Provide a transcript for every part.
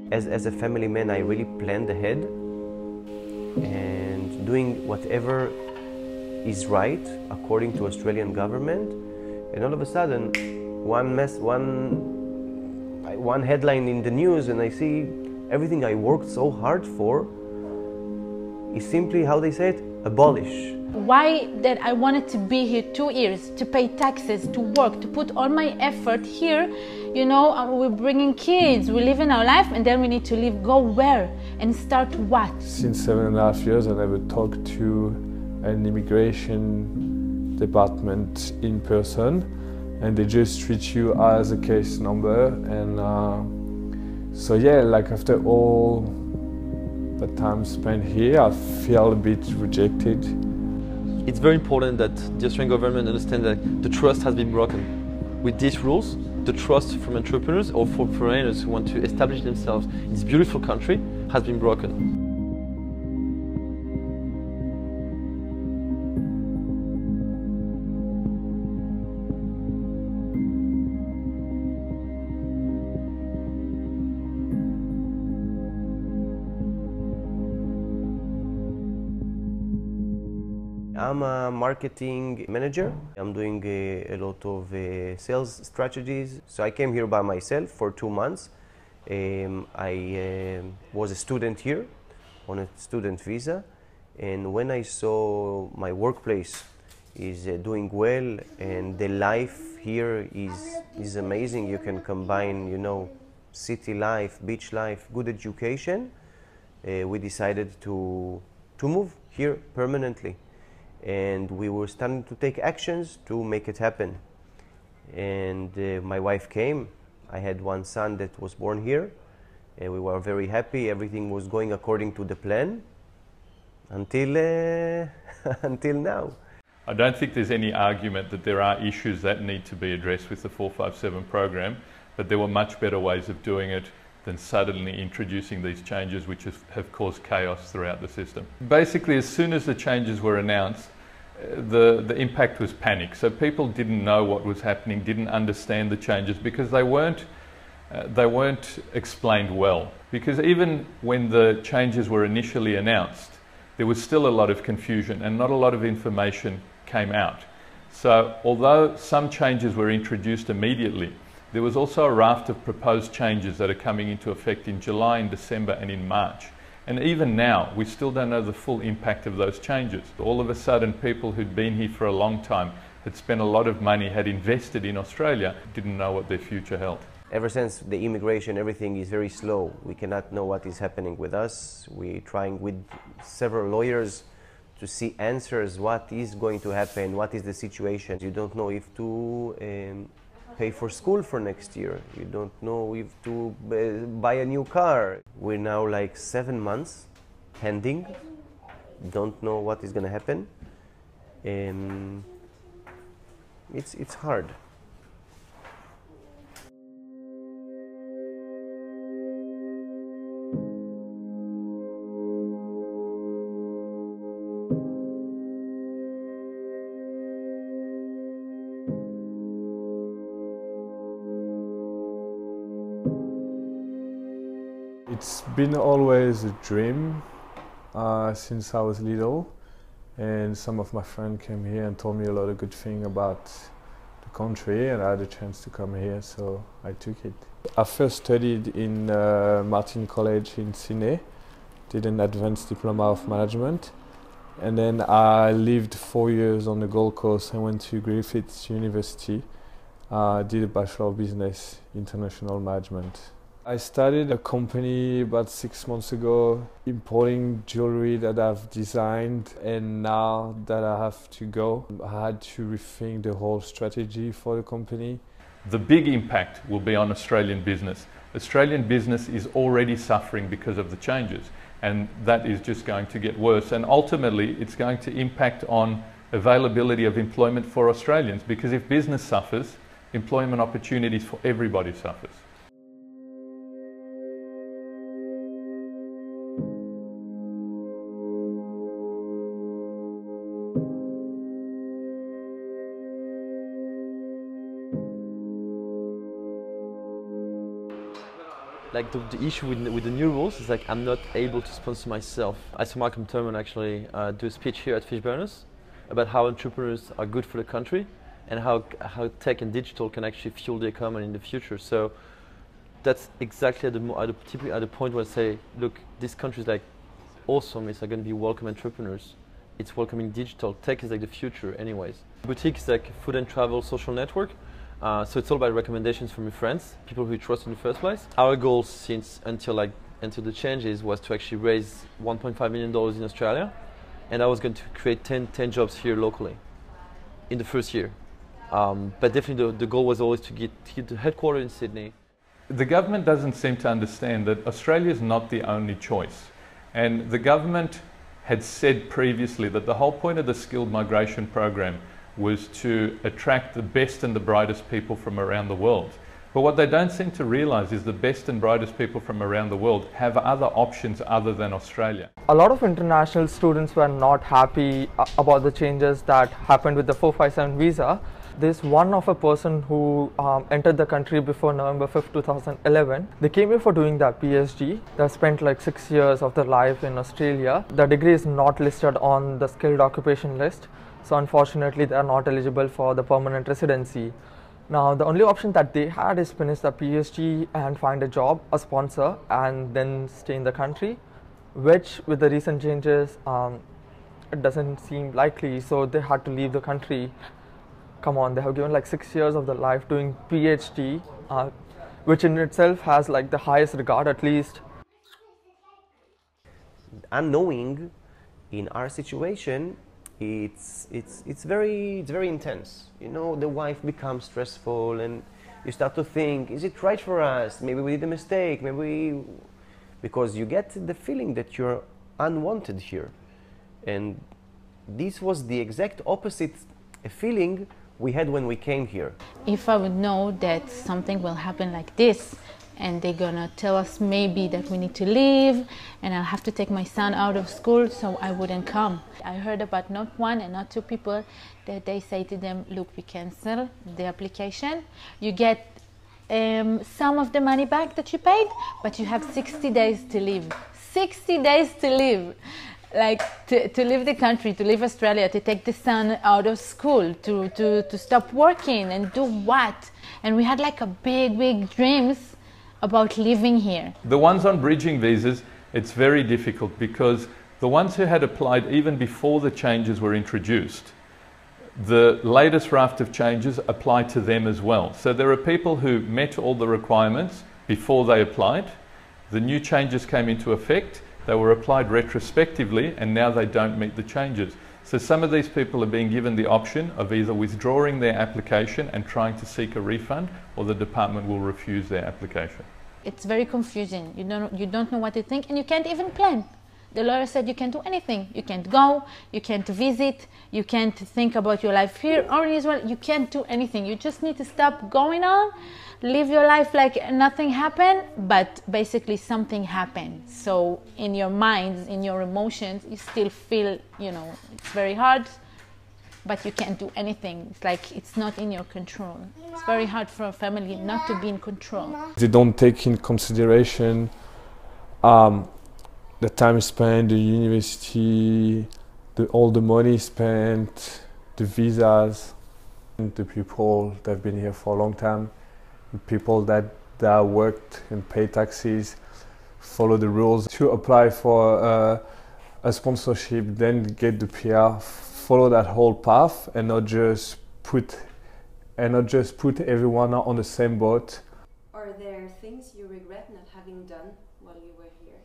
As a family man, I really planned ahead and doing whatever is right according to Australian government. And all of a sudden, one headline in the news, and I see everything I worked so hard for is simply, how they say it, abolish. Why that I wanted to be here 2 years, to pay taxes, to work, to put all my effort here. You know, we're bringing kids, we're living our life, and then we need to leave. Go where? And start what? Since 7.5 years, I never talked to an immigration department in person, and they just treat you as a case number. And so yeah, like after all the time spent here, I feel a bit rejected. It's very important that the Australian government understands that the trust has been broken. With these rules, the trust from entrepreneurs or for foreigners who want to establish themselves in this beautiful country has been broken. I'm a marketing manager. I'm doing a lot of sales strategies. So I came here by myself for 2 months. I was a student here on a student visa. And when I saw my workplace is doing well and the life here is amazing, you can combine, you know, city life, beach life, good education, we decided to move here permanently. And we were starting to take actions to make it happen. And my wife came. I had one son that was born here. And we were very happy. Everything was going according to the plan until, until now. I don't think there's any argument that there are issues that need to be addressed with the 457 program, but there were much better ways of doing it than suddenly introducing these changes which have caused chaos throughout the system. Basically, as soon as the changes were announced, the impact was panic. So people didn't know what was happening, didn't understand the changes because they weren't explained well. Because even when the changes were initially announced, there was still a lot of confusion and not a lot of information came out. So although some changes were introduced immediately, there was also a raft of proposed changes that are coming into effect in July, in December and in March. And even now, we still don't know the full impact of those changes. All of a sudden, people who'd been here for a long time, had spent a lot of money, had invested in Australia, didn't know what their future held. Ever since the immigration, everything is very slow. We cannot know what is happening with us. We're trying with several lawyers to see answers, what is going to happen, what is the situation. You don't know if to pay for school for next year. You don't know if to buy a new car. We're now like 7 months pending. Don't know what is going to happen. It's hard. It's been always a dream since I was little, and some of my friends came here and told me a lot of good things about the country, and I had a chance to come here, so I took it. I first studied in Martin College in Sydney, did an advanced diploma of management, and then I lived 4 years on the Gold Coast and went to Griffith University, did a Bachelor of Business, International Management. I started a company about 6 months ago, importing jewelry that I've designed, and now that I have to go, I had to rethink the whole strategy for the company. The big impact will be on Australian business. Australian business is already suffering because of the changes, and that is just going to get worse. And ultimately, it's going to impact on availability of employment for Australians, because if business suffers, employment opportunities for everybody suffers. like the issue with the new rules is like I'm not able to sponsor myself. I saw Malcolm Turnbull actually do a speech here at Fishburners about how entrepreneurs are good for the country and how tech and digital can actually fuel the economy in the future. So that's exactly at the point where I say, look, this country is like awesome. It's like going to be welcome entrepreneurs. It's welcoming digital. Tech is like the future anyways. Boutique is like food and travel social network. So it's all about recommendations from your friends, people who you trust in the first place. Our goal until the changes was to actually raise $1.5 million in Australia, and I was going to create 10 jobs here locally in the first year. But definitely the goal was always to get the headquarters in Sydney. The government doesn't seem to understand that Australia is not the only choice. And the government had said previously that the whole point of the skilled migration program was to attract the best and the brightest people from around the world. But what they don't seem to realise is the best and brightest people from around the world have other options other than Australia. A lot of international students were not happy about the changes that happened with the 457 visa. There's one of a person who entered the country before November 5th, 2011. They came here for doing their PhD. They spent like 6 years of their life in Australia. The degree is not listed on the skilled occupation list. So unfortunately, they are not eligible for the permanent residency. Now, the only option that they had is finish the PhD and find a job, a sponsor, and then stay in the country, which with the recent changes, it doesn't seem likely. So they had to leave the country. Come on, they have given like 6 years of their life doing PhD, which in itself has like the highest regard at least. Unknowing in our situation, it's very intense. You know, the wife becomes stressful and you start to think, is it right for us? Maybe we did a mistake, because you get the feeling that you're unwanted here. And this was the exact opposite feeling we had when we came here. If I would know that something will happen like this, and they're gonna tell us maybe that we need to leave and I'll have to take my son out of school, so I wouldn't come. I heard about not one and not two people that they say to them, look, we cancel the application. You get some of the money back that you paid, but you have 60 days to leave. 60 days to leave. Like to leave the country, to leave Australia, to take the son out of school, to stop working and do what? And we had like a big dreams about living here. The ones on bridging visas, it's very difficult because the ones who had applied even before the changes were introduced, the latest raft of changes apply to them as well. So there are people who met all the requirements before they applied. The new changes came into effect. They were applied retrospectively and now they don't meet the changes. So some of these people are being given the option of either withdrawing their application and trying to seek a refund, or the department will refuse their application. It's very confusing. You don't know what to think, and you can't even plan. The lawyer said you can't do anything. You can't go, you can't visit, you can't think about your life here or in Israel. You can't do anything. You just need to stop going on, live your life like nothing happened, but basically something happened. So in your minds, in your emotions, you still feel, it's very hard, but you can't do anything. It's like it's not in your control. It's very hard for a family not to be in control. They don't take in consideration the time spent, the university, all the money spent, the visas, and the people that have been here for a long time, the people that worked and pay taxes, follow the rules to apply for a sponsorship, then get the PR, follow that whole path and not just put everyone on the same boat. Are there things you regret not having done while you were here?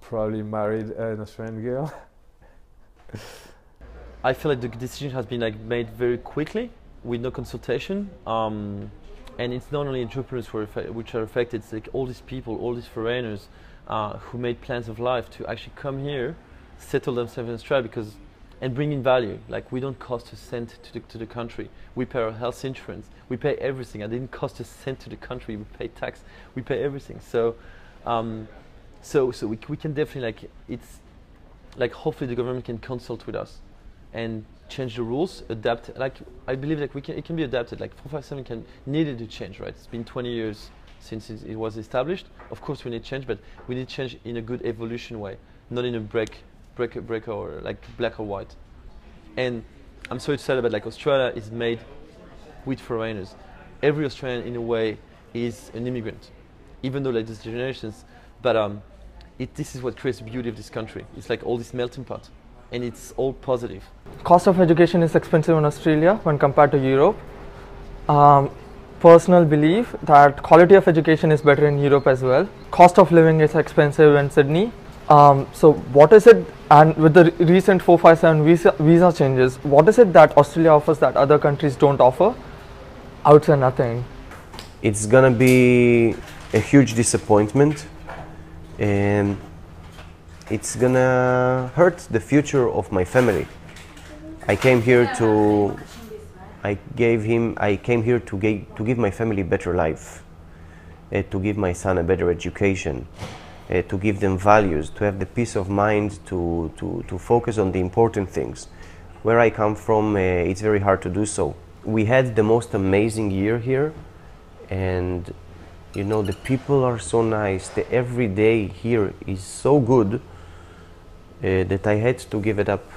Probably married an Australian girl. I feel like the decision has been made very quickly with no consultation. And it's not only entrepreneurs which are affected, it's like all these people, all these foreigners who made plans of life to actually come here, settle themselves in Australia and bring in value. Like, we don't cost a cent to the country. We pay our health insurance, we pay everything. It didn't cost a cent to the country. We pay tax, we pay everything. So we can definitely hopefully the government can consult with us and change the rules, adapt. Like I believe like it can be adapted. Like 457 needed to change, right? It's been 20 years since it was established. Of course we need change, but we need change in a good evolution way, not in a break or like black or white. And I'm so excited about like Australia is made with foreigners. Every Australian in a way is an immigrant, even though like there's generations, but this is what creates the beauty of this country. It's like all this melting pot, and it's all positive. Cost of education is expensive in Australia when compared to Europe. Personal belief that quality of education is better in Europe as well. Cost of living is expensive in Sydney. So what is it, and with the recent 457 visa changes, what is it that Australia offers that other countries don't offer? I would say nothing. It's gonna be a huge disappointment, and it's gonna hurt the future of my family. I came here to give my family a better life, to give my son a better education, to give them values, to have the peace of mind to focus on the important things. Where I come from, it's very hard to do so. We had the most amazing year here, and you know, the people are so nice. The every day here is so good that I had to give it up.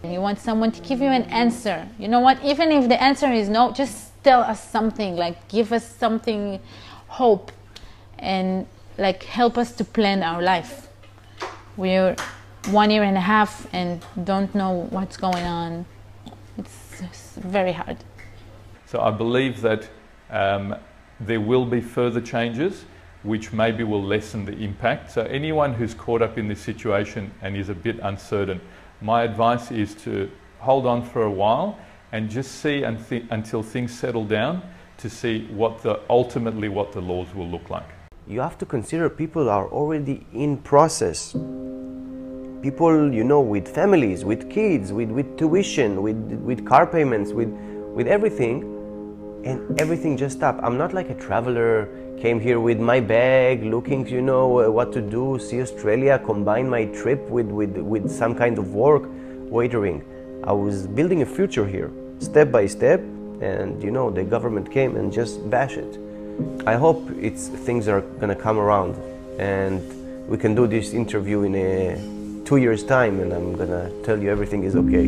You want someone to give you an answer. You know what? Even if the answer is no, just tell us something, like give us something, hope, and like help us to plan our life. We're 1.5 years and don't know what's going on. It's very hard. So I believe that there will be further changes which maybe will lessen the impact. So anyone who's caught up in this situation and is a bit uncertain, my advice is to hold on for a while and just see until things settle down to see ultimately what the laws will look like. You have to consider people are already in process. People, you know, with families, with kids, with tuition, with car payments, with everything, and everything just stopped. I'm not like a traveler, came here with my bag, looking, you know, what to do, see Australia, combine my trip with some kind of work, waitering. I was building a future here, step by step, and you know, the government came and just bashed it. I hope things are gonna come around, and we can do this interview in 2 years' time, and I'm gonna tell you everything is okay.